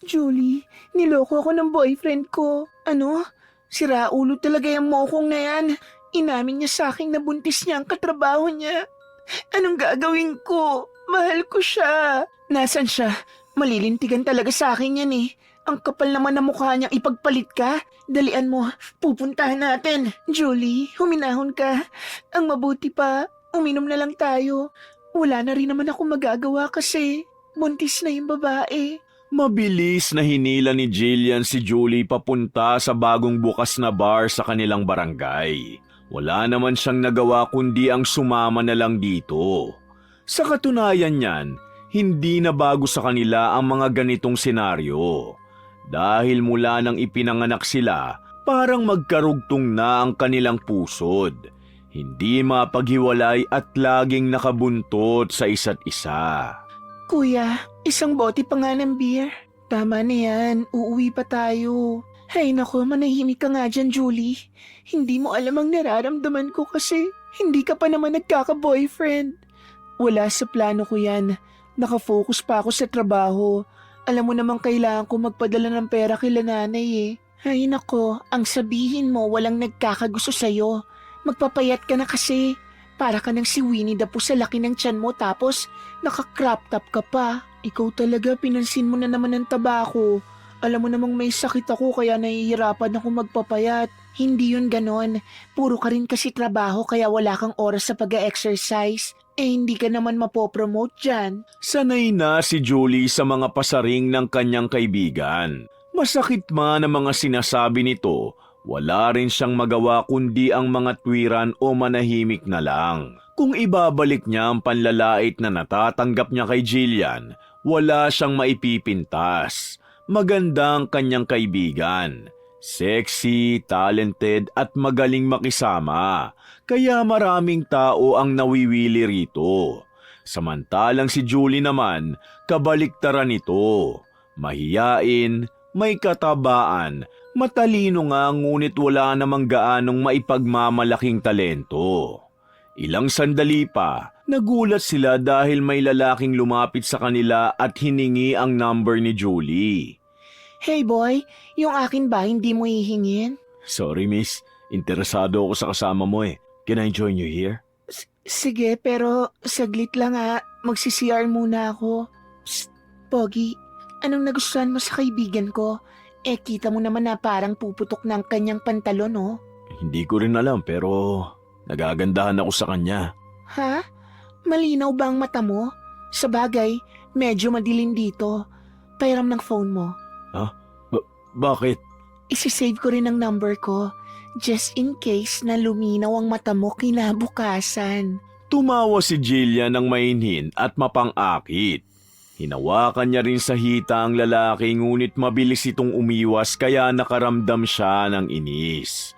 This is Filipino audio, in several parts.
Julie, niloko ako ng boyfriend ko. Ano? Siraulo talaga yung mokong na yan. Inamin niya sa akin na buntis niya ang katrabaho niya. Anong gagawin ko? Mahal ko siya. Nasaan siya? Malilintigan talaga sa akin yan eh. Ang kapal naman na mukha niyang ipagpalit ka. Dalian mo, pupuntahan natin. Julie, huminahon ka. Ang mabuti pa, uminom na lang tayo. Wala na rin naman ako magagawa kasi buntis na yung babae. Mabilis na hinila ni Jillian si Julie papunta sa bagong bukas na bar sa kanilang barangay. Wala naman siyang nagawa kundi ang sumama na lang dito. Sa katunayan niyan, hindi na bago sa kanila ang mga ganitong senaryo. Dahil mula nang ipinanganak sila, parang magkarugtong na ang kanilang pusod. Hindi mapaghiwalay at laging nakabuntot sa isa't isa. Kuya, isang bote pa nga ng beer. Tama na yan, uuwi pa tayo. Hay nako, manahimik ka nga dyan, Julie. Hindi mo alam ang nararamdaman ko kasi hindi ka pa naman nagkaka-boyfriend. Wala sa plano ko yan. Nakafocus pa ako sa trabaho. Alam mo namang kailangan ko magpadala ng pera kila nanay eh. Hay nako, ang sabihin mo walang nagkakagusto sa'yo. Magpapayat ka na kasi. Para ka ng si Winnie the Pooh sa laki ng tiyan mo tapos naka-crop top ka pa. Ikaw talaga, pinansin mo na naman ng taba ko. Alam mo namang may sakit ako kaya nahihirapan ako magpapayat. Hindi yun ganon. Puro ka rin kasi trabaho kaya wala kang oras sa pag-exercise. Hindi ka naman mapopromote dyan. Sanay na si Julie sa mga pasaring ng kanyang kaibigan. Masakit man ang mga sinasabi nito, wala rin siyang magawa kundi ang mga tuwiran o manahimik na lang. Kung ibabalik niya ang panlalait na natatanggap niya kay Jillian, wala siyang maipipintas. Maganda ang kanyang kaibigan. Sexy, talented at magaling makisama. Kaya maraming tao ang nawiwili rito. Samantalang si Julie naman, kabaliktaran nito. Mahiyain, may katabaan, matalino nga ngunit wala namang gaanong maipagmamalaking talento. Ilang sandali pa, nagulat sila dahil may lalaking lumapit sa kanila at hiningi ang number ni Julie. Hey boy, yung akin ba hindi mo hihingin? Sorry miss, interesado ako sa kasama mo eh. Can I join you here? Sige, pero saglit lang Magsi-CR muna ako. Psst, Pogi, anong nagustuhan mo sa kaibigan ko? Kita mo naman na parang puputok ng kanyang pantalon, oh. Hindi ko rin alam pero nagagandahan ako sa kanya. Ha? Malinaw ba ang mata mo? Sa bagay, medyo madilim dito. Pairam ng phone mo. Ha? Bakit? Isisave ko rin ang number ko. Just in case na luminaw ang mata mo kinabukasan. Tumawa si Jillian ng mainhin at mapang-akit. Hinawakan niya rin sa hita ang lalaki ngunit mabilis itong umiwas kaya nakaramdam siya ng inis.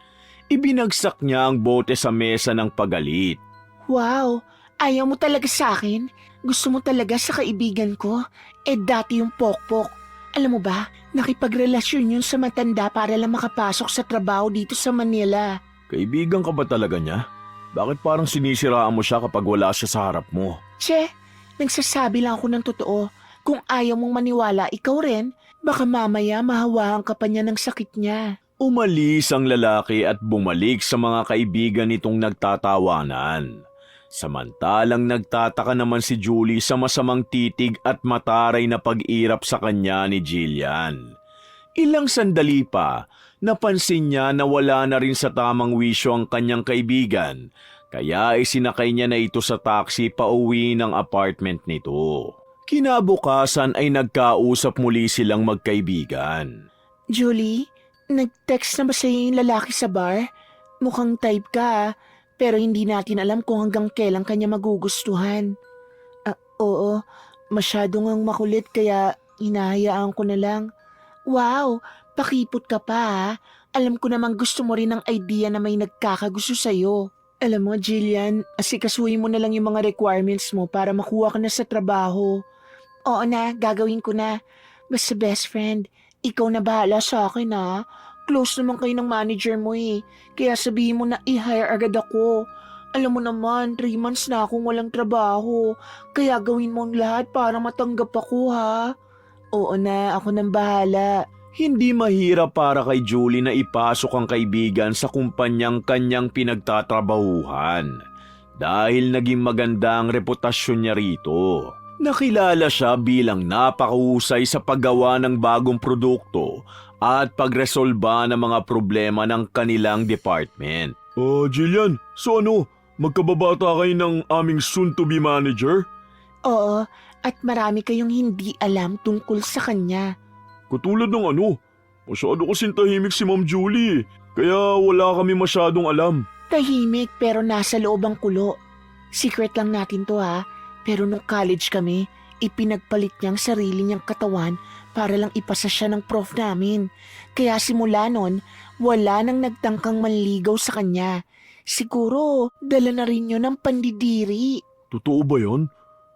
Ibinagsak niya ang bote sa mesa ng pagalit. Wow, ayaw mo talaga sa akin? Gusto mo talaga sa kaibigan ko? Dati yung pokpok. Alam mo ba, nakipagrelasyon yun sa matanda para lang makapasok sa trabaho dito sa Manila. Kaibigan ka ba talaga niya? Bakit parang sinisiraan mo siya kapag wala siya sa harap mo? Che, nagsasabi lang ako ng totoo. Kung ayaw mong maniwala, ikaw rin, baka mamaya mahawaan ka pa niya ng sakit niya. Umalis ang lalaki at bumalik sa mga kaibigan nitong nagtatawanan. Samantalang nagtataka naman si Julie sa masamang titig at mataray na pag-irap sa kanya ni Jillian. Ilang sandali pa, napansin niya na wala na rin sa tamang wisyo ang kanyang kaibigan, kaya isinakay niya na ito sa taxi pauwi ng apartment nito. Kinabukasan ay nagkausap muli silang magkaibigan. Julie, nag-text na ba sa'yo yung lalaki sa bar? Mukhang type ka pero hindi natin alam kung hanggang kailan kanya magugustuhan. Oo, masyado ngang makulit kaya hinahayaan ko na lang. Wow, pakipot ka pa. Alam ko namang gusto mo rin ng idea na may nagkakagusto sa'yo. Alam mo, Jillian, asikasuhin mo na lang yung mga requirements mo para makuha ka na sa trabaho. Oo na, gagawin ko na. Basta best friend, ikaw na bahala sa akin Close naman kayo ng manager mo eh. Kaya sabihin mo na i-hire agad ako. Alam mo naman, 3 months na akong walang trabaho. Kaya gawin mo ang lahat para matanggap ako Oo na, ako nang bahala. Hindi mahirap para kay Julie na ipasok ang kaibigan sa kumpanyang kanyang pinagtatrabahuhan dahil naging maganda ang reputasyon niya rito. Nakilala siya bilang napakahusay sa paggawa ng bagong produkto at pagresolba ng mga problema ng kanilang department. Jillian, so ano? Magkababata kayo ng aming soon-to-be manager? Oo, at marami kayong hindi alam tungkol sa kanya. Katulad ng ano? Masyado kasing tahimik si Ma'am Julie, kaya wala kami masyadong alam. Tahimik pero nasa loob ang kulo. Secret lang natin to ha, pero nung college kami, ipinagpalit niyang sarili niyang katawan para lang ipasa siya ng prof namin. Kaya simula nun, wala nang nagtangkang manligaw sa kanya. Siguro, dala na rin yun ng pandidiri. Totoo ba yan?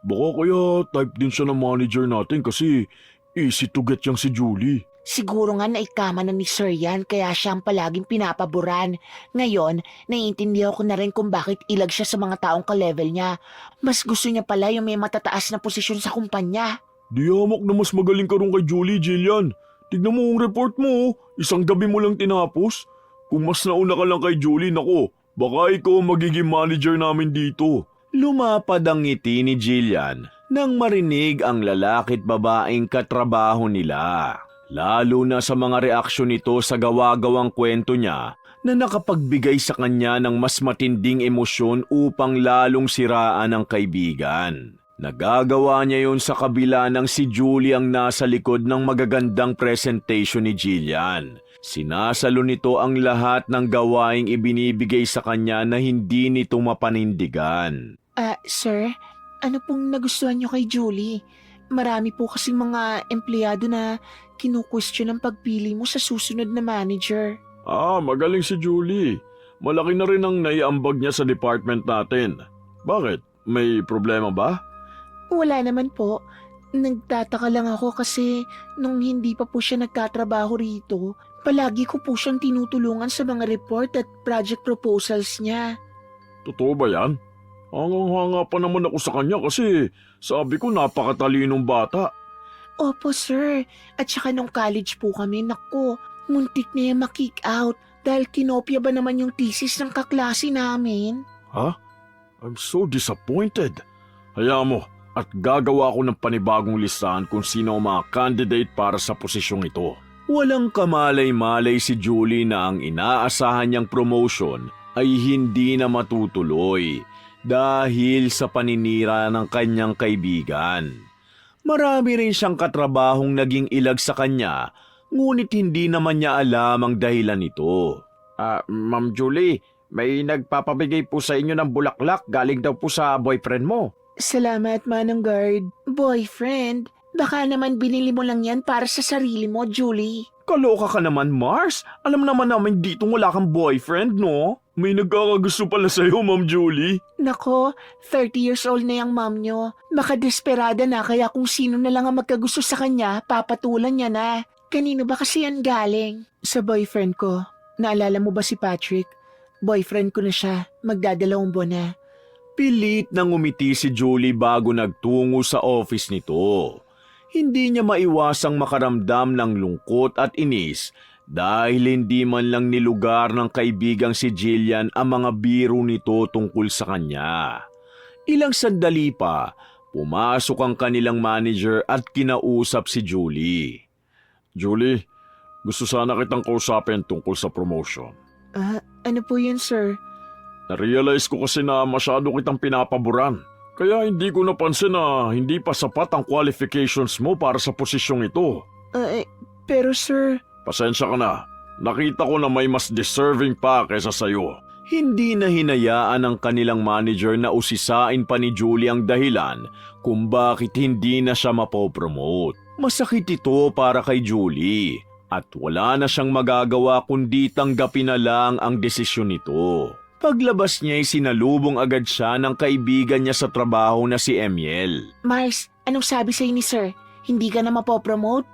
Baka kaya type din siya ng manager natin kasi easy to get yang si Julie. Siguro nga naikama na ni Sir yan kaya siyang palaging pinapaboran. Ngayon, naiintindihan ko na rin kung bakit ilag siya sa mga taong ka-level niya. Mas gusto niya pala yung may matataas na posisyon sa kumpanya. Di hamak na mas magaling ka rin kay Julie, Jillian. Tignan mo ang report mo, isang gabi mo lang tinapos. Kung mas nauna ka lang kay Julie, nako, baka ikaw ang magiging manager namin dito. Lumapad ang ngiti ni Jillian nang marinig ang lalaki't babaeng katrabaho nila. Lalo na sa mga reaksyon nito sa gawa-gawang kwento niya na nakapagbigay sa kanya ng mas matinding emosyon upang lalong siraan ang kaibigan. Nagagawa niya yon sa kabila ng si Julie ang nasa likod ng magagandang presentation ni Jillian. Sinasalo nito ang lahat ng gawaing ibinibigay sa kanya na hindi nito mapanindigan. Sir, ano pong nagustuhan niyo kay Julie? Marami po kasing mga empleyado na kinu-question ang pagpili mo sa susunod na manager. Magaling si Julie. Malaki na rin ang naiambag niya sa department natin. Bakit? May problema ba? Wala naman po. Nagtataka lang ako kasi nung hindi pa po siya nagtatrabaho rito, palagi ko po siyang tinutulungan sa mga report at project proposals niya. Totoo ba yan? Hangang-hanga pa naman ako sa kanya kasi sabi ko napakatalinong bata. Opo sir, at saka nung college po kami, naku, muntik na yan ma-kick out dahil kinopya ba naman yung thesis ng kaklase namin? Ha? I'm so disappointed. Hayaan mo, at gagawa ko ng panibagong listahan kung sino ang mga candidate para sa posisyong ito. Walang kamalay-malay si Julie na ang inaasahan niyang promotion ay hindi na matutuloy dahil sa paninira ng kanyang kaibigan. Marami rin siyang katrabahong naging ilag sa kanya, ngunit hindi naman niya alam ang dahilan nito. Ma'am Julie, may nagpapabigay po sa inyo ng bulaklak galing daw po sa boyfriend mo. Salamat Manang Guard. Boyfriend, baka naman binili mo lang yan para sa sarili mo, Julie. Kaloka ka naman, Mars. Alam naman namin dito wala kang boyfriend, no? May nagkakagusto pala sa'yo, Ma'am Julie. Nako, 30 years old na yung mom nyo. Baka desperada na kaya kung sino na lang ang magkagusto sa kanya, papatulan niya na. Kanino ba kasi yan galing? Sa boyfriend ko. Naalala mo ba si Patrick? Boyfriend ko na siya. Magdadalawang buwan na. Pilit nang umiti si Julie bago nagtungo sa office nito. Hindi niya maiwasang makaramdam ng lungkot at inis dahil hindi man lang nilugar ng kaibigang si Jillian ang mga biro nito tungkol sa kanya. Ilang sandali pa, pumasok ang kanilang manager at kinausap si Julie. Julie, gusto sana kitang kausapin tungkol sa promotion. Ano po yun, sir? Na-realize ko kasi na masyado kitang pinapaboran. Kaya hindi ko napansin na hindi pa sapat ang qualifications mo para sa posisyong ito. Pero sir... Pasensya ka na. Nakita ko na may mas deserving pa kaysa sayo. Hindi na hinayaan ng kanilang manager na usisain pa ni Julie ang dahilan kung bakit hindi na siya mapopromote. Masakit ito para kay Julie at wala na siyang magagawa kundi tanggapin na lang ang desisyon nito. Paglabas niya ay sinalubong agad siya ng kaibigan niya sa trabaho na si Emiel. Mars, anong sabi sa'yo ni sir? Hindi ka na mapopromote?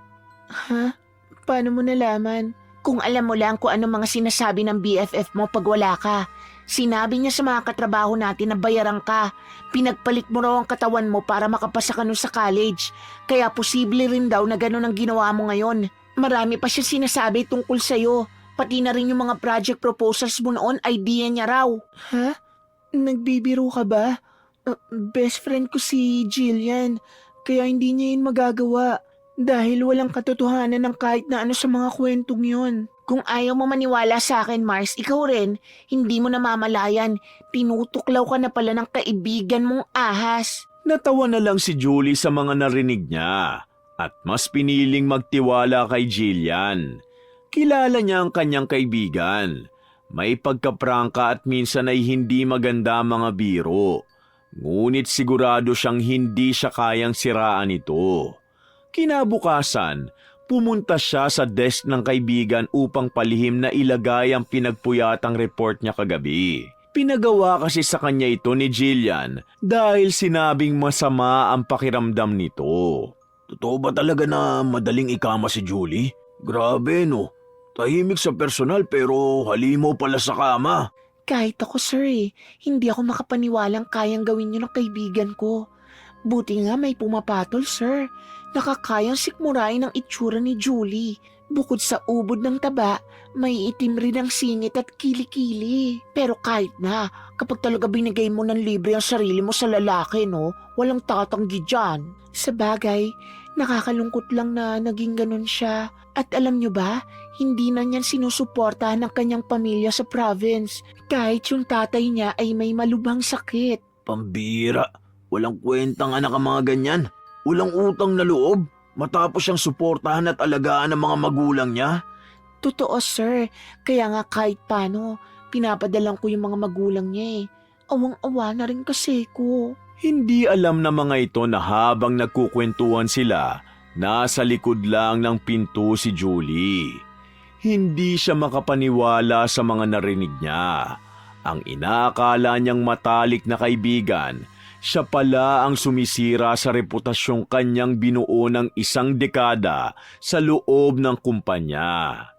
Ha? Paano mo nalaman? Kung alam mo lang kung ano mga sinasabi ng BFF mo pag wala ka, Sinabi niya sa mga katrabaho natin na bayaran ka. Pinagpalit mo raw ang katawan mo para makapasa ka nun sa college. Kaya posible rin daw na ganun ang ginawa mo ngayon. Marami pa siya sinasabi tungkol sa'yo. Pati na rin yung mga project proposals mo noon, idea niya raw. Ha? Nagbibiro ka ba? Best friend ko si Jillian. Kaya hindi niya yun magagawa. Dahil walang katotohanan ng kahit na ano sa mga kwentong yun. Kung ayaw mo maniwala sa akin, Mars, ikaw rin, hindi mo namamalayan. Tinutuklaw ka na pala ng kaibigan mong ahas. Natawa na lang si Julie sa mga narinig niya at mas piniling magtiwala kay Jillian. Kilala niya ang kanyang kaibigan. May pagkaprangka at minsan ay hindi maganda mga biro. Ngunit sigurado siyang hindi siya kayang siraan ito. Kinabukasan, pumunta siya sa desk ng kaibigan upang palihim na ilagay ang pinagpuyatang report niya kagabi. Pinagawa kasi sa kanya ito ni Jillian dahil sinabing masama ang pakiramdam nito. Totoo ba talaga na madaling ikama si Julie? Grabe no, tahimik sa personal pero halimaw pala sa kama. Kahit ako, sir, hindi ako makapaniwalang kayang gawin yun ng kaibigan ko. Buti nga may pumapatol, sir. Nakakayang sikmurain ang itsura ni Julie. Bukod sa ubod ng taba, may itim rin ang singit at kilikili. Pero kahit na, kapag talaga binigay mo ng libre ang sarili mo sa lalaki, no, walang tatanggi dyan. Sa bagay, nakakalungkot lang na naging ganun siya. At alam nyo ba, hindi na niyan sinusuportahan ng kanyang pamilya sa province. Kahit yung tatay niya ay may malubhang sakit. Pambira, walang kwentang anak ang mga ganyan. Walang utang na loob. Matapos siyang suportahan at alagaan ng mga magulang niya. Totoo, sir. Kaya nga kahit paano, pinapadalang ko yung mga magulang niya eh. Awang-awa na rin kasi ko. Hindi alam na mga ito na habang nagkukwentuhan sila, nasa likod lang ng pinto si Julie. Hindi siya makapaniwala sa mga narinig niya. Ang inaakala niyang matalik na kaibigan, siya pala ang sumisira sa reputasyong kanyang binuo ng isang dekada sa loob ng kumpanya.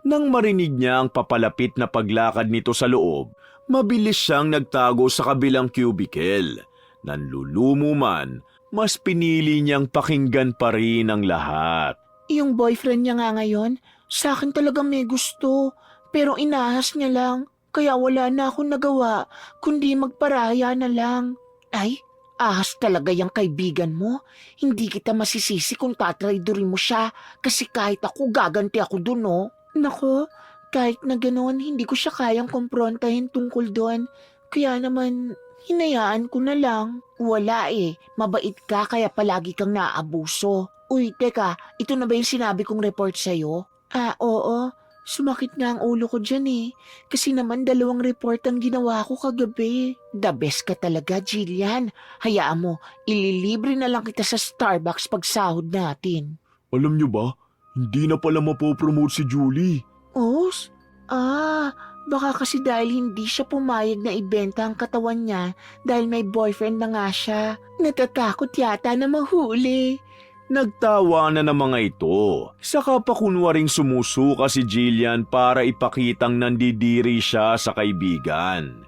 Nang marinig niya ang papalapit na paglakad nito sa loob, mabilis siyang nagtago sa kabilang cubicle. Nanlulumo man, mas pinili niyang pakinggan pa rin ang lahat. Yung boyfriend niya nga ngayon, sa akin talaga may gusto. Pero inahas niya lang, kaya wala na akong nagawa, kundi magparaya na lang. Ay, ahas talaga yung kaibigan mo. Hindi kita masisisi kung tatraydorin mo siya kasi kahit ako gaganti ako dun, no? Nako, kahit na ganoon, hindi ko siya kayang kumprontahin tungkol doon. Kaya naman, hinayaan ko na lang. Wala mabait ka kaya palagi kang naaabuso. Uy, teka, ito na ba yung sinabi kong report sa'yo? Oo. Sumakit nga ang ulo ko dyan Kasi naman 2 report ang ginawa ko kagabi. The best ka talaga, Jillian. Hayaan mo, ililibre na lang kita sa Starbucks pag sahod natin. Alam niyo ba, hindi na pala mapopromote si Julie. Os? Baka kasi dahil hindi siya pumayag na ibenta ang katawan niya dahil may boyfriend na nga siya. Natatakot yata na mahuli. Nagtawa na ng mga ito. Saka pa kunwaring sumusuka si Jillian para ipakitang nandidiri siya sa kaibigan.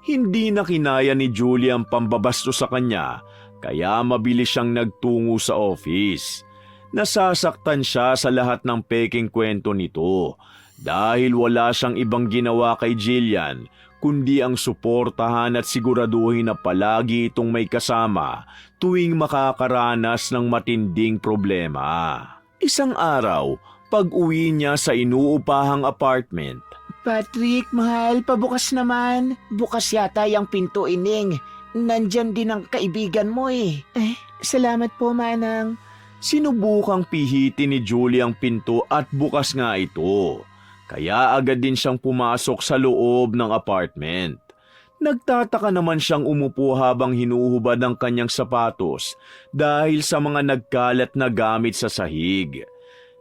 Hindi na kinaya ni Julie ang pambabasto sa kanya, kaya mabilis siyang nagtungo sa office. Nasasaktan siya sa lahat ng peking kwento nito dahil wala siyang ibang ginawa kay Jillian kundi ang suportahan at siguraduhin na palagi itong may kasama tuwing makakaranas ng matinding problema. Isang araw, pag-uwi niya sa inuupahang apartment. Patrick, mahal, pabukas naman. Bukas yata yung pinto, Ining. Nandyan din ang kaibigan mo salamat po, Manang. Sinubukang pihitin ni Julie ang pinto at bukas nga ito. Kaya agad din siyang pumasok sa loob ng apartment. Nagtataka naman siyang umupo habang hinuhubad ang kanyang sapatos dahil sa mga nagkalat na gamit sa sahig.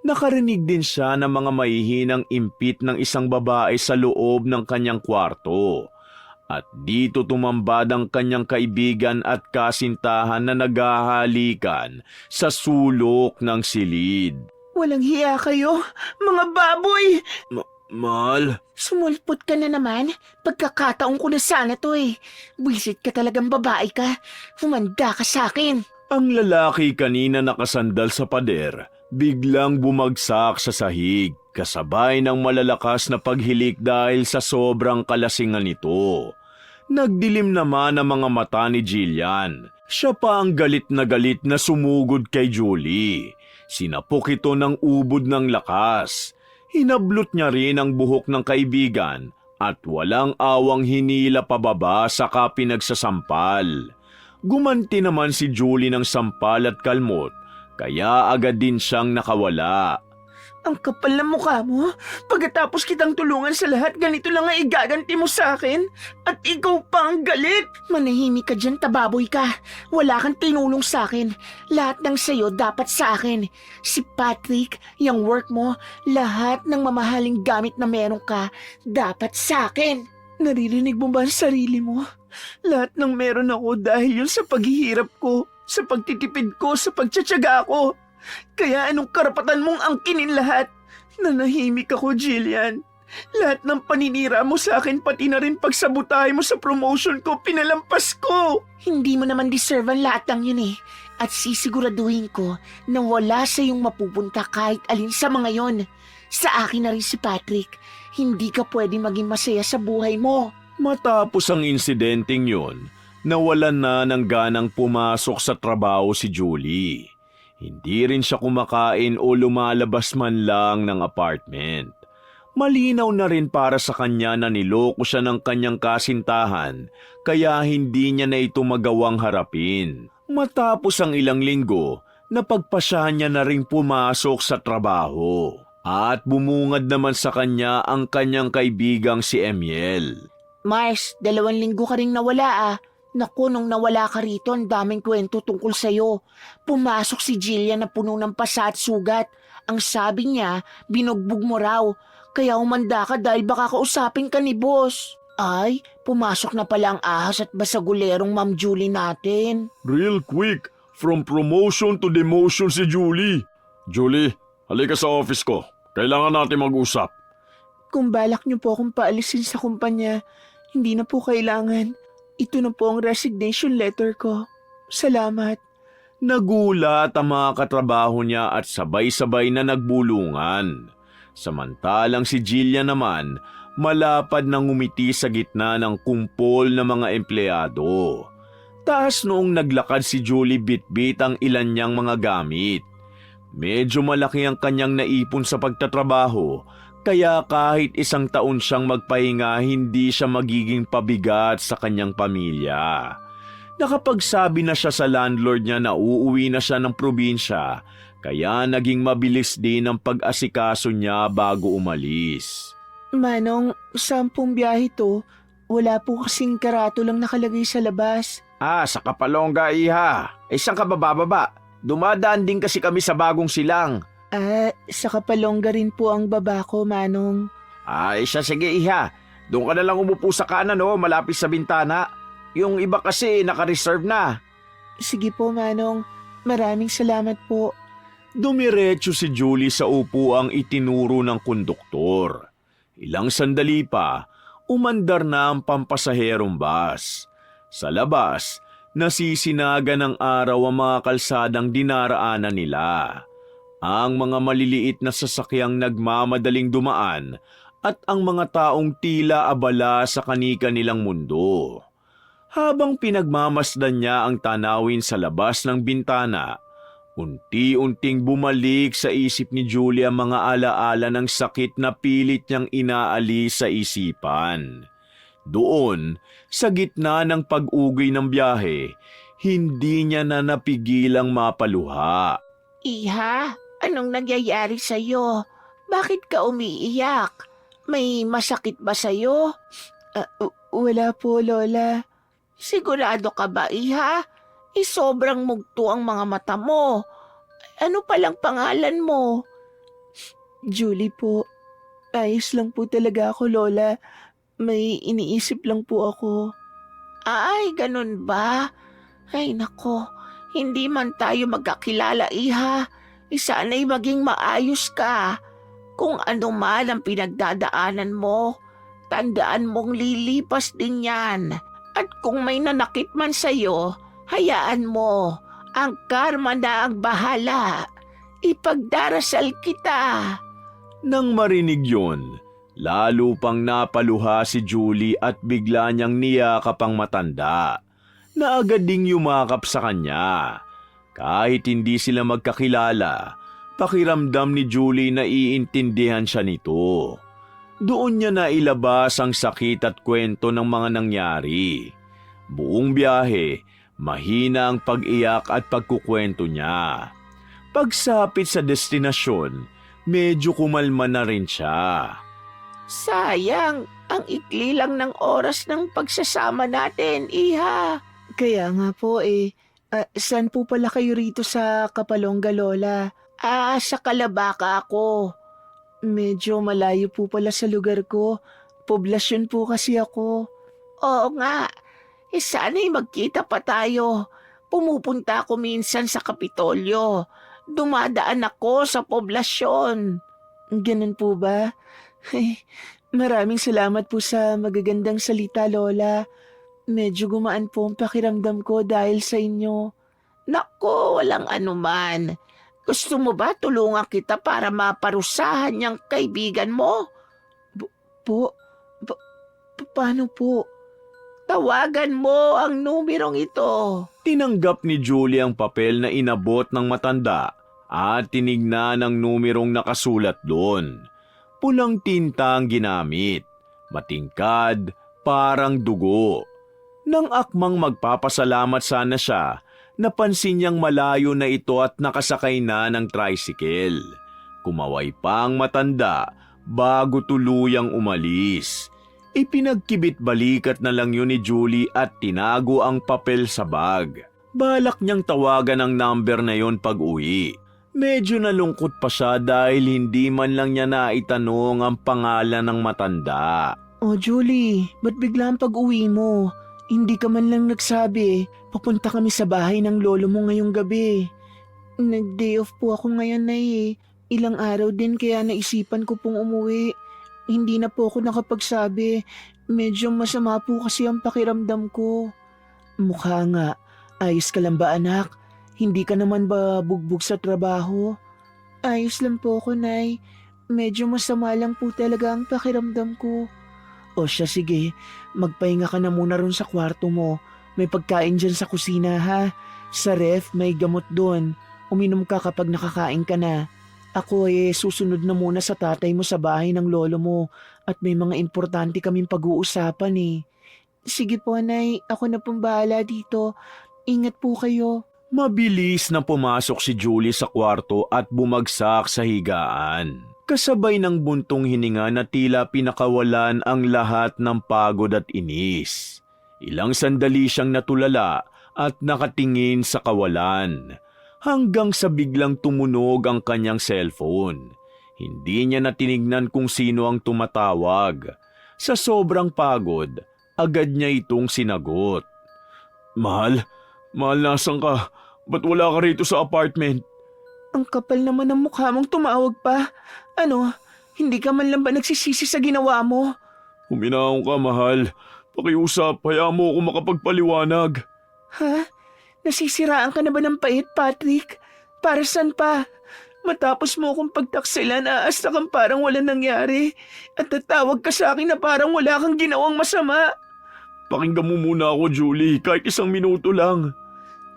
Nakarinig din siya ng mga mahihinang impit ng isang babae sa loob ng kanyang kwarto. At dito tumambad ang kanyang kaibigan at kasintahan na naghahalikan sa sulok ng silid. Walang hiya kayo, mga baboy! Mahal? Sumulpot ka na naman. Pagkakataon ko na sana to eh. Buisit ka talagang babae ka. Humanda ka sa akin. Ang lalaki kanina nakasandal sa pader, biglang bumagsak sa sahig, kasabay ng malalakas na paghilik dahil sa sobrang kalasingan nito. Nagdilim naman ang mga mata ni Jillian. Siya pa ang galit na sumugod kay Julie. Sinapok ito ng ubod ng lakas. Hinablot niya rin ang buhok ng kaibigan at walang awang hinila pababa saka pinagsasampal. Gumanti naman si Julie ng sampal at kalmot, kaya agad din siyang nakawala. Ang kapal na mukha mo. Pagkatapos kitang tulungan sa lahat, ganito lang ang igaganti mo sa akin. At ikaw pa ang galit. Manahimik ka dyan, tababoy ka. Wala kang tinulong sa akin. Lahat ng sayo dapat sa akin. Si Patrick, yung work mo, lahat ng mamahaling gamit na meron ka, dapat sa akin. Naririnig mo ba ang sarili mo? Lahat ng meron ako dahil yun sa paghihirap ko, sa pagtitipid ko, sa pagtsatsaga ko. Kaya anong karapatan mong angkinin lahat? Nanahimik ako, Jillian. Lahat ng paninira mo sa akin, pati na rin pagsabotahe mo sa promotion ko, pinalampas ko. Hindi mo naman deserve ang lahat ng yun eh. At sisiguraduhin ko na wala sa iyong mapupunta kahit alin sa mga yon. Sa akin na rin si Patrick. Hindi ka pwede maging masaya sa buhay mo. Matapos ang insidenteng yun, nawalan na ng ganang pumasok sa trabaho si Julie. Hindi rin siya kumakain o lumalabas man lang ng apartment. Malinaw na rin para sa kanya na niloko siya ng kanyang kasintahan, kaya hindi niya na ito magawang harapin. Matapos ang ilang linggo, napagpasyahan niya na rin pumasok sa trabaho. At bumungad naman sa kanya ang kanyang kaibigang si Emiel. Mars, 2 linggo ka ring nawala ah. Naku, nung nawala ka rito, ang daming kwento tungkol sa'yo. Pumasok si Jillian na puno ng pasa at sugat. Ang sabi niya, binugbog mo raw. Kaya umanda ka dahil baka kausapin ka ni boss. Ay, pumasok na pala ang ahas at basagulerong Ma'am Julie natin. Real quick, from promotion to demotion si Julie. Julie, halika sa office ko. Kailangan natin mag-usap. Kung balak niyo po akong paalisin sa kumpanya, hindi na po kailangan. Ito na po ang resignation letter ko. Salamat. Nagulat ang mga katrabaho niya at sabay-sabay na nagbulungan. Samantalang si Jillian naman, malapad nang ngumiti sa gitna ng kumpol ng mga empleyado. Taas noong naglakad si Julie bitbit ang ilan niyang mga gamit. Medyo malaki ang kanyang naipon sa pagtatrabaho, kaya kahit 1 taon siyang magpahinga, hindi siya magiging pabigat sa kanyang pamilya. Nakapagsabi na siya sa landlord niya na uuwi na siya ng probinsya, kaya naging mabilis din ang pag-asikaso niya bago umalis. Manong, 10 biyahe to. Wala po kasing lang nakalagay sa labas. Sa Kapalongga, iha. Saan ka bababa? Dumadaan din kasi kami sa Bagong Silang. Sa Kapalongga rin po ang baba ko, Manong. Sige iha. Doon ka na lang umupo sa kanan, malapit sa bintana. Yung iba kasi naka-reserve na. Sige po, Manong. Maraming salamat po. Dumiretso si Julie sa upuang itinuro ng konduktor. Ilang sandali pa, umandar na ang pampasaherong bus. Sa labas, nasisinaga ng araw ang mga kalsadang dinaraanan nila. Ang mga maliliit na sasakyang nagmamadaling dumaan at ang mga taong tila abala sa kanika nilang mundo. Habang pinagmamasdan niya ang tanawin sa labas ng bintana, unti-unting bumalik sa isip ni Julie ang mga alaala ng sakit na pilit niyang inaalis sa isipan. Doon, sa gitna ng pag-ugoy ng biyahe, hindi niya na napigilang mapaluha. Iha, anong nangyayari sa'yo? Bakit ka umiiyak? May masakit ba sa'yo? Wala po, Lola. Sigurado ka ba, Iha? Sobrang mugto ang mga mata mo. Ano palang pangalan mo? Julie po. Ayos lang po talaga ako, Lola. May iniisip lang po ako. Ay, ganun ba? Ay, nako. Hindi man tayo magkakilala, Iha. Sana'y maging maayos ka. Kung ano man ang pinagdadaanan mo, tandaan mong lilipas din yan. At kung may nanakit man sa'yo, hayaan mo. Ang karma na ang bahala. Ipagdarasal kita. Nang marinig yon, lalo pang napaluha si Julie at bigla niyang niyakap ang matanda, na agad ding yumakap sa kanya. Kahit hindi sila magkakilala, pakiramdam ni Julie na iintindihan siya nito. Doon niya nailabas ang sakit at kwento ng mga nangyari. Buong biyahe, mahina ang pag-iyak at pagkukwento niya. Pagsapit sa destinasyon, medyo kumalma na rin siya. Sayang, ang ikli lang ng oras ng pagsasama natin, Iha. Kaya nga po saan po pala kayo rito sa Kapalongga, Lola? Sa Kalabaka ako. Medyo malayo po pala sa lugar ko. Poblasyon po kasi ako. Oo nga, sana'y magkita pa tayo. Pumupunta ako minsan sa Kapitolyo. Dumadaan ako sa poblasyon. Ganun po ba? Maraming salamat po sa magagandang salita, Lola. Medyo gumaan po ang pakiramdam ko dahil sa inyo. Nako, walang anuman. Gusto mo ba tulungan kita para maparusahan niyang kaibigan mo? Paano po? Tawagan mo ang numerong ito. Tinanggap ni Julie ang papel na inabot ng matanda at tinignan ang numerong nakasulat doon. Pulang tinta ang ginamit, matingkad, parang dugo. Nang akmang magpapasalamat sana siya, napansin niyang malayo na ito at nakasakay na ng tricycle. Kumaway pa ang matanda bago tuluyang umalis. Ipinagkibit balikat na lang yun ni Julie at tinago ang papel sa bag. Balak niyang tawagan ang number na yon pag-uwi. Medyo nalungkot pa siya dahil hindi man lang niya naitanong ang pangalan ng matanda. Oh, Julie, ba't bigla ang pag-uwi mo? Hindi ka man lang nagsabi. Papunta kami sa bahay ng lolo mo ngayong gabi. Nag-day off po ako ngayon na Ilang araw din kaya naisipan ko pong umuwi. Hindi na po ako nakapagsabi. Medyo masama po kasi ang pakiramdam ko. Mukha nga. Ayos ka lang ba, anak? Hindi ka naman ba bugbog sa trabaho? Ayos lang po ako, Nay. Medyo masama lang po talaga ang pakiramdam ko. O siya, sige. Magpahinga ka na muna ron sa kwarto mo. May pagkain dyan sa kusina, ha? Sa ref, may gamot doon. Uminom ka kapag nakakain ka na. Ako susunod na muna sa tatay mo sa bahay ng lolo mo at may mga importante kaming pag-uusapan. Sige po, Nay. Ako na pong bahala dito. Ingat po kayo. Mabilis na pumasok si Julie sa kwarto at bumagsak sa higaan. Kasabay ng buntong hininga na tila pinakawalan ang lahat ng pagod at inis. Ilang sandali siyang natulala at nakatingin sa kawalan. Hanggang sa biglang tumunog ang kanyang cellphone. Hindi niya natinignan kung sino ang tumatawag. Sa sobrang pagod, agad niya itong sinagot. Mahal, nasan ka? Ba't wala ka rito sa apartment? Ang kapal naman ng mukha mong tumawag pa. Ano, hindi ka man lang ba nagsisisi sa ginawa mo? Huminahon ka, mahal. Pakiusap, hayaan mo ako makapagpaliwanag. Ha? Nasisiraan ka na ba ng pait, Patrick? Para saan pa? Matapos mo akong pagtaksilan, aasta kang parang wala nangyari. At tatawag ka sa akin na parang wala kang ginawang masama. Pakinggan mo muna ako, Julie, kahit 1 minuto lang.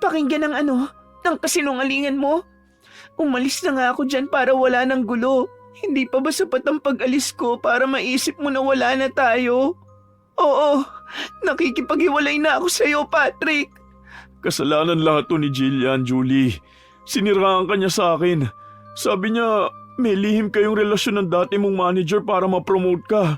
Pakinggan ng ano? Ng kasinungalingan mo? Umalis na nga ako dyan para wala ng gulo. Hindi pa ba sapat ang pag-alis ko para maisip mo na wala na tayo? Oo, nakikipaghiwalay na ako sa'yo, Patrick. Kasalanan lahat to ni Jillian, Julie. Siniraan ka niya sa akin. Sabi niya, may lihim kayong relasyon ng dati mong manager para ma-promote ka.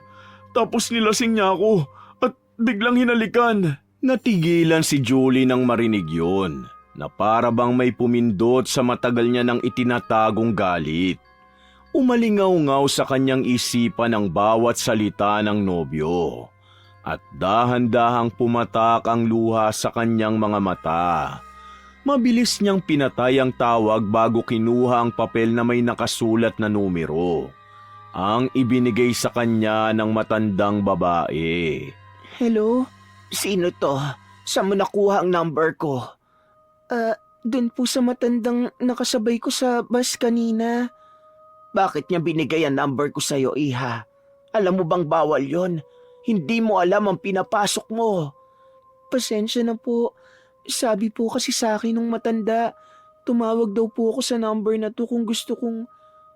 Tapos nilasing niya ako at biglang hinalikan. Natigilan si Julie nang marinig yun, na para bang may pumindot sa matagal niya ng itinatagong galit. Umalingaw-ngaw sa kanyang isipan ang bawat salita ng nobyo. At dahan-dahang pumatak ang luha sa kanyang mga mata. Mabilis niyang pinatay ang tawag bago kinuha ang papel na may nakasulat na numero. ang ibinigay sa kanya ng matandang babae. Hello? Sino to? Saan mo nakuha ang number ko? Doon po sa matandang nakasabay ko sa bus kanina. Bakit niya binigay ang number ko sa'yo, Iha? Alam mo bang bawal yon? Hindi mo alam ang pinapasok mo. Pasensya na po. Sabi po kasi sa akin nung matanda, tumawag daw po ako sa number na to kung gusto kong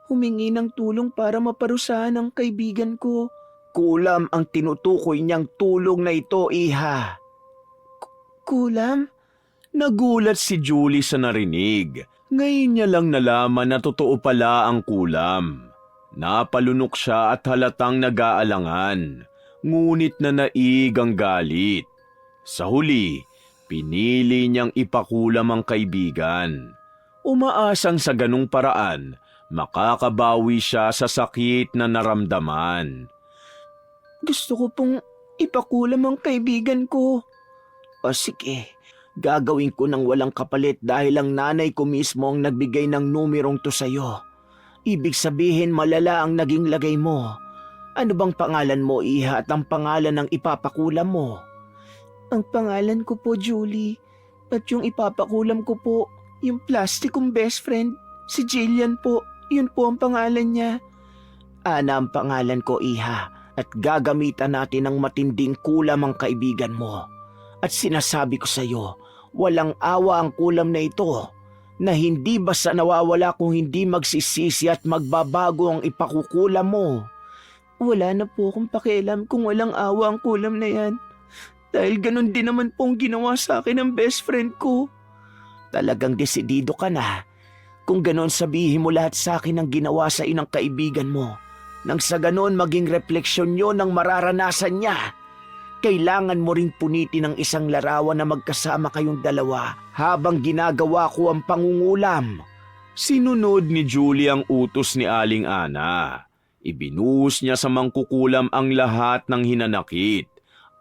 humingi ng tulong para maparusahan ang kaibigan ko. Kulam ang tinutukoy niyang tulong na ito, Iha. Kulam? Nagulat si Julie sa narinig. Ngayon niya lang nalaman na totoo pala ang kulam. Napalunok siya at halatang nag-aalangan, ngunit nanaig ang galit. Sa huli, pinili niyang ipakulam ang kaibigan. Umaasang sa ganung paraan, makakabawi siya sa sakit na naramdaman. Gusto ko pong ipakulam ang kaibigan ko. O sige, gagawin ko ng walang kapalit dahil ang nanay ko mismo ang nagbigay ng numerong to sa'yo. Ibig sabihin malala ang naging lagay mo. Ano bang pangalan mo, Iha, at ang pangalan ng ipapakulam mo? Ang pangalan ko po, Julie. At yung ipapakulam ko po, yung plastic kong best friend, si Jillian po. Yun po ang pangalan niya. Ana ang pangalan ko, Iha, at gagamitan natin ng matinding kulam ang kaibigan mo. At sinasabi ko sa iyo, walang awa ang kulam na ito, na hindi basta nawawala kung hindi magsisisi at magbabago ang ipakukulam mo. Wala na po akong pakialam kung walang awa ang kulam na yan. Dahil ganun din naman pong ginawa sa akin ng best friend ko. Talagang desidido ka na. Kung ganon sabihin mo lahat sa akin ang ginawa sa inang kaibigan mo. Nang sa ganon maging refleksyon nyo ng mararanasan niya. Kailangan mo ring punitin ng isang larawan na magkasama kayong dalawa habang ginagawa ko ang pangungulam. Sinunod ni Julie ang utos ni Aling Ana. Ibinuhos niya sa mangkukulam ang lahat ng hinanakit.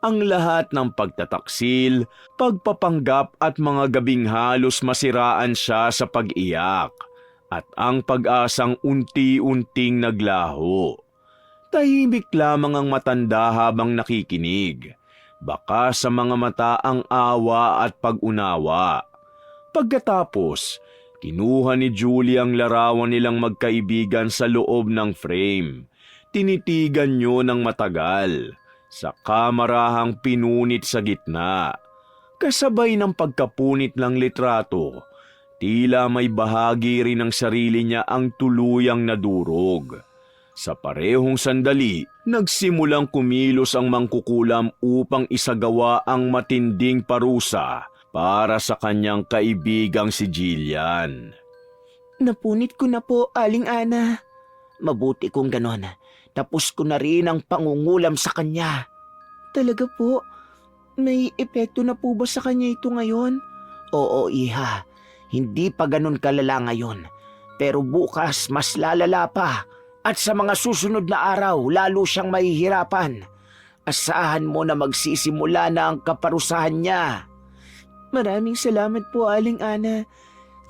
Ang lahat ng pagtataksil, pagpapanggap at mga gabing halos masiraan siya sa pag-iyak. At ang pag-asang unti-unting naglaho. Tahimik lamang ang matanda habang nakikinig. Baka sa mga mata ang awa at pag-unawa. Pagkatapos, kinuha ni Julie ang larawan nilang magkaibigan sa loob ng frame. Tinitigan niyo ng matagal. Sa kamarahang pinunit sa gitna. Kasabay ng pagkapunit ng litrato, tila may bahagi rin ng sarili niya ang tuluyang nadurog. Sa parehong sandali, nagsimulang kumilos ang mangkukulam upang isagawa ang matinding parusa para sa kanyang kaibigang si Jillian. Napunit ko na po, Aling Ana. Mabuti kung ganon. Tapos ko na rin ang pangungulam sa kanya. Talaga po? May epekto na po ba sa kanya ito ngayon? Oo, Iha. Hindi pa ganun kalala ngayon. Pero bukas mas lalala pa. At sa mga susunod na araw, lalo siyang mahihirapan. Asahan mo na magsisimula na ang kaparusahan niya. Maraming salamat po, Aling Ana.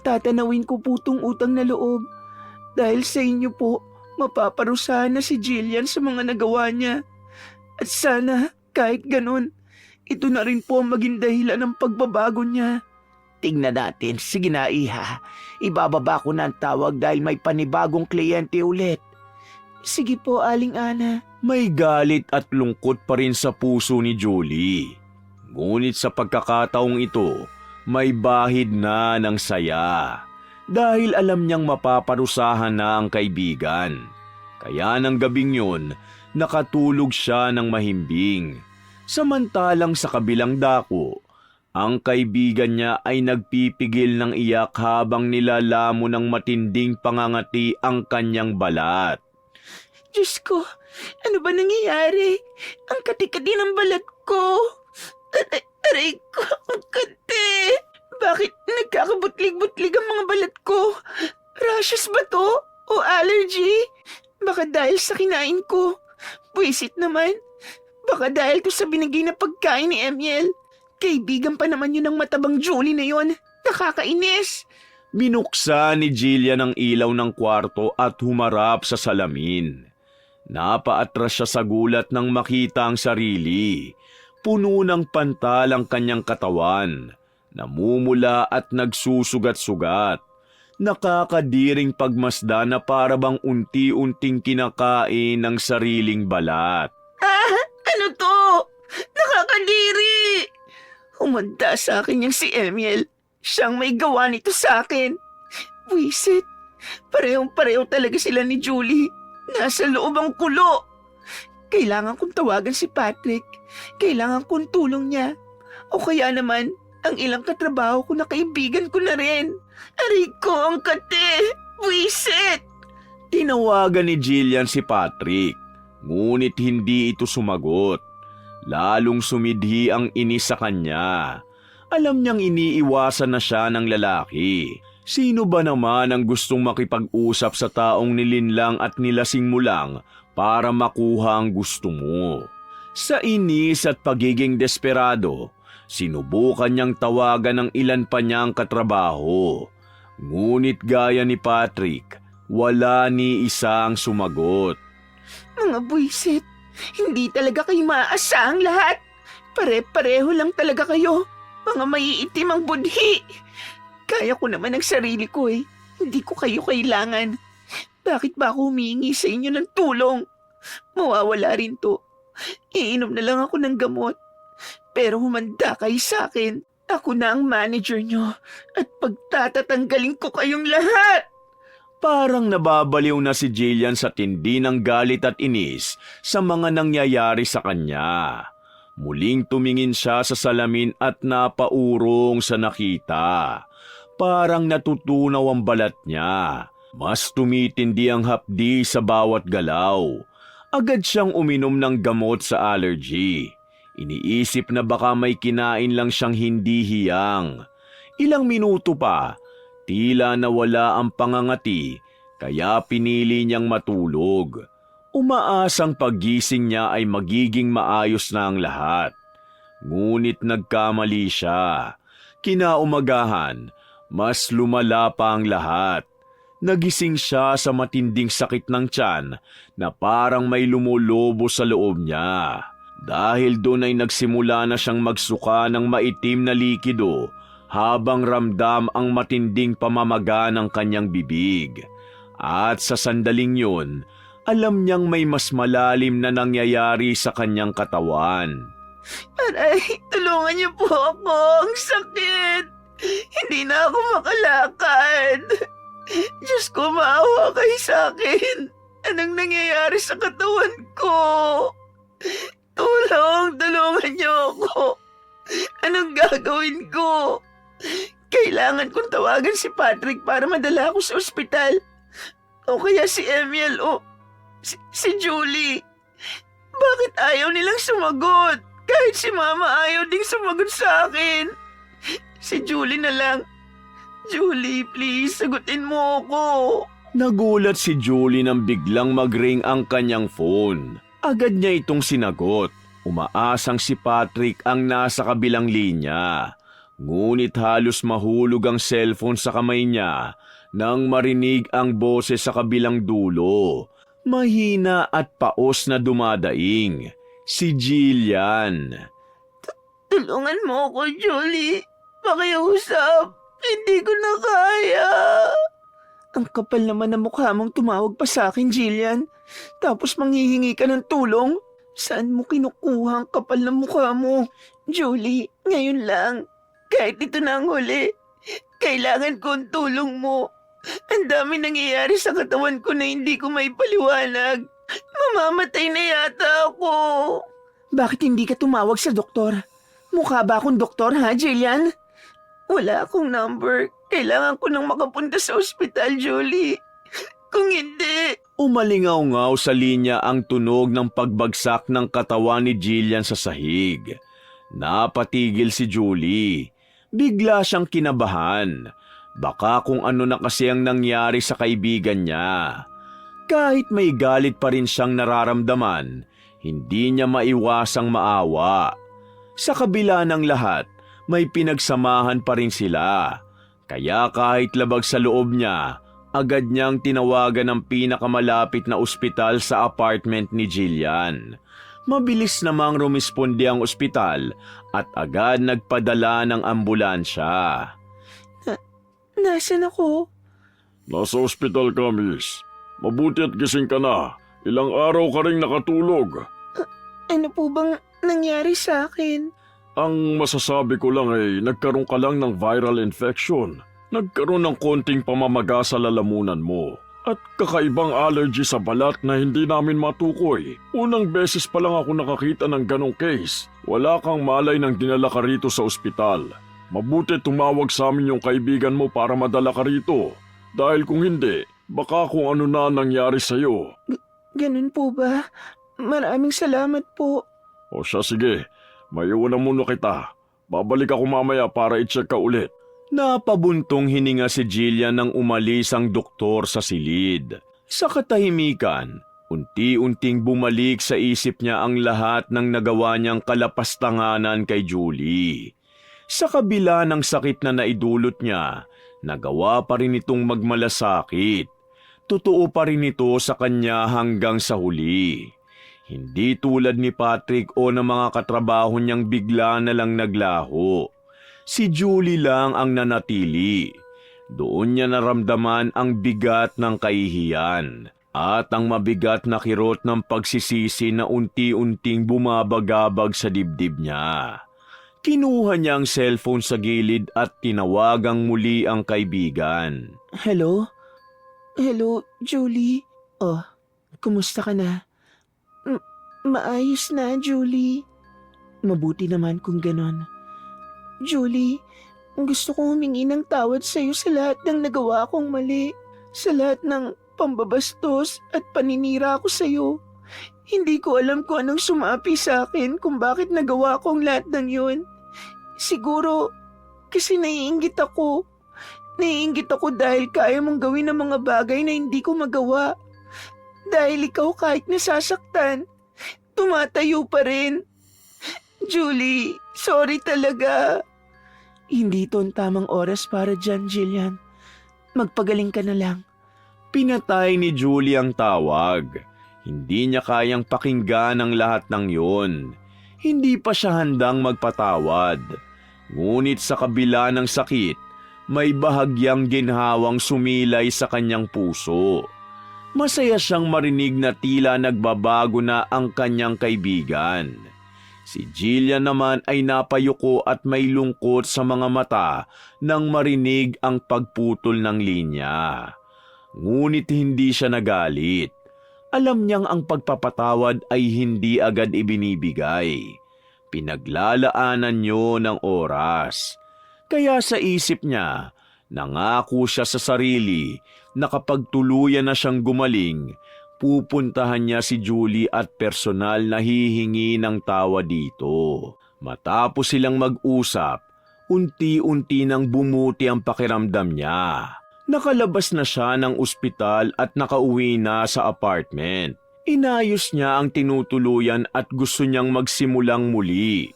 Tatanawin ko po tong utang na loob. Dahil sa inyo po, mapaparusahan na si Jillian sa mga nagawa niya. At sana, kahit ganun, ito na rin po ang maging dahilan ng pagbabago niya. Tingnan natin. Sige na, Iha. Ibababa ko na ang tawag dahil may panibagong kliyente ulit. Sige po, Aling Ana. May galit at lungkot pa rin sa puso ni Julie. Ngunit sa pagkakataong ito, may bahid na ng saya. Dahil alam niyang mapaparusahan na ang kaibigan. Kaya ng gabing yun, nakatulog siya ng mahimbing. Samantalang sa kabilang dako, ang kaibigan niya ay nagpipigil ng iyak habang nilalamo ng matinding pangangati ang kanyang balat. Diyos ko, ano ba nangyayari? Ang kati-kati ng balat ko. Aray ko, ang kati. Bakit nagkakabutlig-butlig ang mga balat ko? Rashes ba to? O allergy? Baka dahil sa kinain ko. Buwisit naman. Baka dahil to sa binigay na pagkain ni Emiel. Kaibigan pa naman yun ng matabang Julie na yon. Nakakainis. Binuksan ni Jillian ang ilaw ng kwarto at humarap sa salamin. Napaatras siya sa gulat nang makita ang sarili. Puno ng pantal ang kanyang katawan, namumula at nagsusugat-sugat. Nakakadiring pagmasda na para bang unti-unting kinakain ng sariling balat. Ano to? Nakakadiri! Humanda sa akin yung si Emiel. Siyang may gawa nito sa akin. Wisit, parehong-pareho talaga sila ni Julie. Nasa loob ang kulo. Kailangan kong tawagan si Patrick. Kailangan kong tulong niya. O kaya naman, ang ilang katrabaho ko na kaibigan ko na rin. Aray ko ang kate! Wisit! Tinawagan ni Jillian si Patrick, ngunit hindi ito sumagot. Lalong sumidhi ang inis sa kanya. Alam niyang iniiwasan na siya ng lalaki. Sino ba naman ang gustong makipag-usap sa taong nilinlang at nilasing mo lang para makuha ang gusto mo? Sa inis at pagiging desperado, sinubukan niyang tawagan ng ilan pa niyang katrabaho. Ngunit gaya ni Patrick, wala ni isang sumagot. Mga buwisit, hindi talaga kayo maaasahang lahat. Pare-pareho lang talaga kayo. Mga maiitim ang budhi. Kaya ko naman ang sarili ko eh. Hindi ko kayo kailangan. Bakit ba ako humingi sa inyo ng tulong? Mawawala rin to. Iinom na lang ako ng gamot. Pero humanda kayo sa akin. Ako na ang manager nyo. At pagtatatanggalin ko kayong lahat. Parang nababaliw na si Jillian sa tindi ng galit at inis sa mga nangyayari sa kanya. Muling tumingin siya sa salamin at napaurong sa nakita. Parang natutunaw ang balat niya. Mas tumitindi ang hapdi sa bawat galaw. Agad siyang uminom ng gamot sa allergy. Iniisip na baka may kinain lang siyang hindi hiyang. Ilang minuto pa, tila nawala ang pangangati, kaya pinili niyang matulog. Umaasang paggising niya ay magiging maayos na ang lahat. Ngunit nagkamali siya. Kinaumagahan, mas lumala pa ang lahat. Nagising siya sa matinding sakit ng tiyan na parang may lumulobo sa loob niya. Dahil doon ay nagsimula na siyang magsuka ng maitim na likido habang ramdam ang matinding pamamaga ng kanyang bibig. At sa sandaling yun, alam niyang may mas malalim na nangyayari sa kanyang katawan. Aray, tulungan niyo po ako. Ang sakit. Hindi na ako makalakad. Diyos ko, maawa kayo sa akin. Anong nangyayari sa katawan ko? Tulungan niyo ako. Anong gagawin ko? Kailangan kong tawagan si Patrick para madala ako sa ospital. O kaya si Emiel o si Julie. Bakit ayaw nilang sumagot? Kahit si Mama ayaw ding sumagot sa akin. Si Julie na lang. Julie, please, sagutin mo ako. Nagulat si Julie nang biglang mag-ring ang kanyang phone. Agad niya itong sinagot. Umaasang si Patrick ang nasa kabilang linya. Ngunit halos mahulog ang cellphone sa kamay niya nang marinig ang boses sa kabilang dulo. Mahina at paos na dumadaing. Si Jillian. Tulungan mo ako, Julie. Pakiusap. Hindi ko na kaya. Ang kapal naman ng mukha mong tumawag pa sa akin, Jillian. Tapos manghihingi ka ng tulong. Saan mo kinukuha ang kapal ng mukha mo? Julie, ngayon lang. Kahit ito na ang huli. Kailangan ko ang tulong mo. Ang dami nangyayari sa katawan ko na hindi ko maipaliwanag. Mamamatay na yata ako. Bakit hindi ka tumawag sa doktor? Mukha ba akong doktor, ha, Jillian? Wala akong number. Kailangan ko nang makapunta sa ospital, Julie. Kung hindi... Umalingaw-ngaw sa linya ang tunog ng pagbagsak ng katawan ni Jillian sa sahig. Napatigil si Julie. Bigla siyang kinabahan. Baka kung ano na kasi ang nangyari sa kaibigan niya. Kahit may galit pa rin siyang nararamdaman, hindi niya maiwasang maawa. Sa kabila ng lahat, may pinagsamahan pa rin sila. Kaya kahit labag sa loob niya, agad niyang tinawagan ang pinakamalapit na ospital sa apartment ni Jillian. Mabilis namang rumisponde ang ospital at agad nagpadala ng ambulansya. Nasaan ako? Nasa ospital ka, miss. Mabuti at gising ka na. Ilang araw ka ring nakatulog. Ano po bang nangyari sa akin? Ang masasabi ko lang ay nagkaroon ka lang ng viral infection. Nagkaroon ng konting pamamaga sa lalamunan mo. At kakaibang allergy sa balat na hindi namin matukoy. Unang beses pa lang ako nakakita ng ganong case. Wala kang malay nang dinala ka rito sa ospital. Mabuti tumawag sa amin yung kaibigan mo para madala ka rito. Dahil kung hindi, baka kung ano na nangyari sa'yo. Ganun po ba? Maraming salamat po. O siya, sige. Maiunan muna kita. Babalik ako mamaya para i-check ka ulit. Napabuntong hininga si Jillian nang umalis ang doktor sa silid. Sa katahimikan, unti-unting bumalik sa isip niya ang lahat ng nagawa niyang kalapastanganan kay Julie. Sa kabila ng sakit na naidulot niya, nagawa pa rin itong magmalasakit. Totoo pa rin ito sa kanya hanggang sa huli. Hindi tulad ni Patrick o ng mga katrabaho niyang bigla na lang naglaho. Si Julie lang ang nanatili. Doon niya naramdaman ang bigat ng kahihiyan at ang mabigat na kirot ng pagsisisi na unti-unting bumabagabag sa dibdib niya. Kinuha niya ang cellphone sa gilid at tinawagang muli ang kaibigan. Hello? Hello, Julie? Oh, kumusta ka na? Maayos na, Julie. Mabuti naman kung ganon. Julie, gusto kong humingi ng tawad sa'yo sa lahat ng nagawa kong mali. Sa lahat ng pambabastos at paninira ko sa'yo. Hindi ko alam kung anong sumapi sa akin kung bakit nagawa kong lahat ng yun. Siguro, kasi naiinggit ako. Naiinggit ako dahil kaya mong gawin ang mga bagay na hindi ko magawa. Dahil ikaw kahit nasasaktan, tumatayo pa rin. Julie, sorry talaga. Hindi ito ang tamang oras para dyan, Jillian. Magpagaling ka na lang. Pinatay ni Julie ang tawag. Hindi niya kayang pakinggan ang lahat ng yon. Hindi pa siya handang magpatawad. Ngunit sa kabila ng sakit, may bahagyang ginhawang sumilay sa kanyang puso. Masaya siyang marinig na tila nagbabago na ang kanyang kaibigan. Si Jillian naman ay napayuko at may lungkot sa mga mata nang marinig ang pagputol ng linya. Ngunit hindi siya nagalit. Alam niyang ang pagpapatawad ay hindi agad ibinibigay. Pinaglalaanan niyo ng oras. Kaya sa isip niya, nangako siya sa sarili na kapag tuluyan na siyang gumaling, pupuntahan niya si Julie at personal na hihingi ng tawad dito. Matapos silang mag-usap, unti-unti nang bumuti ang pakiramdam niya. Nakalabas na siya ng ospital at nakauwi na sa apartment. Inayos niya ang tinutuluyan at gusto niyang magsimulang muli.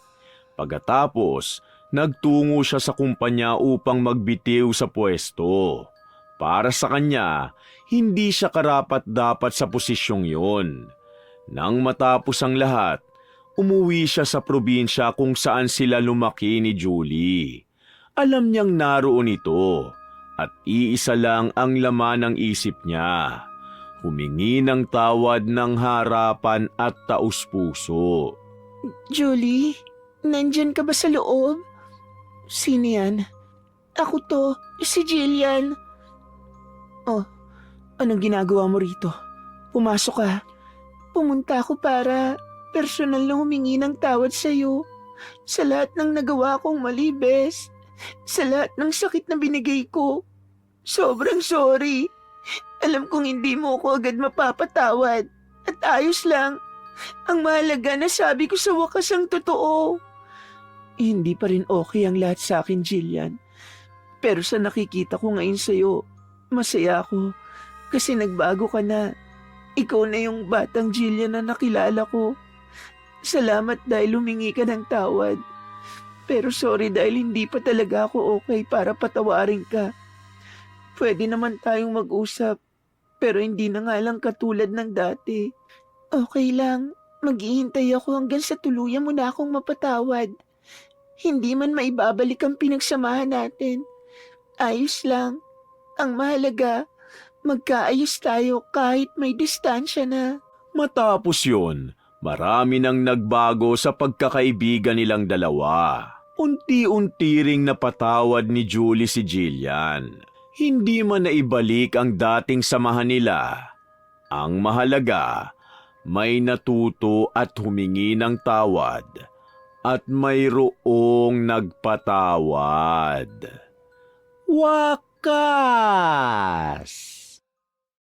Pagkatapos, nagtungo siya sa kumpanya upang magbitiw sa pwesto. Para sa kanya, hindi siya karapat-dapat sa posisyong yon. Nang matapos ang lahat, umuwi siya sa probinsya kung saan sila lumaki ni Julie. Alam niyang naroon ito at iisa lang ang laman ng isip niya. Humingi ng tawad ng harapan at taus-puso. Julie, nandyan ka ba sa loob? Sino yan? Ako to, si Jillian. Oh, anong ginagawa mo rito? Pumasok ka. Pumunta ako para personal na humingi ng tawad sa'yo. Sa lahat ng nagawa kong mali, Bes. Sa lahat ng sakit na binigay ko. Sobrang sorry. Alam kong hindi mo ako agad mapapatawad. At ayos lang. Ang mahalaga na sabi ko sa wakas ang totoo. Hindi pa rin okay ang lahat sa akin, Jillian. Pero sa nakikita ko ngayon sa'yo, masaya ako. Kasi nagbago ka na. Ikaw na yung batang Jillian na nakilala ko. Salamat dahil humingi ka ng tawad. Pero sorry dahil hindi pa talaga ako okay para patawarin ka. Pwede naman tayong mag-usap, pero hindi na nga lang katulad ng dati. Okay lang, maghihintay ako hanggang sa tuluyan mo na akong mapatawad. Hindi man maibabalik ang pinagsamahan natin. Ayos lang. Ang mahalaga, magkaayos tayo kahit may distansya na. Matapos yun, marami nang nagbago sa pagkakaibigan nilang dalawa. Unti-unti ring napatawad ni Julie si Jillian. Hindi man naibalik ang dating samahan nila. Ang mahalaga, may natuto at humingi ng tawad. At mayroong nagpatawad. Wakas!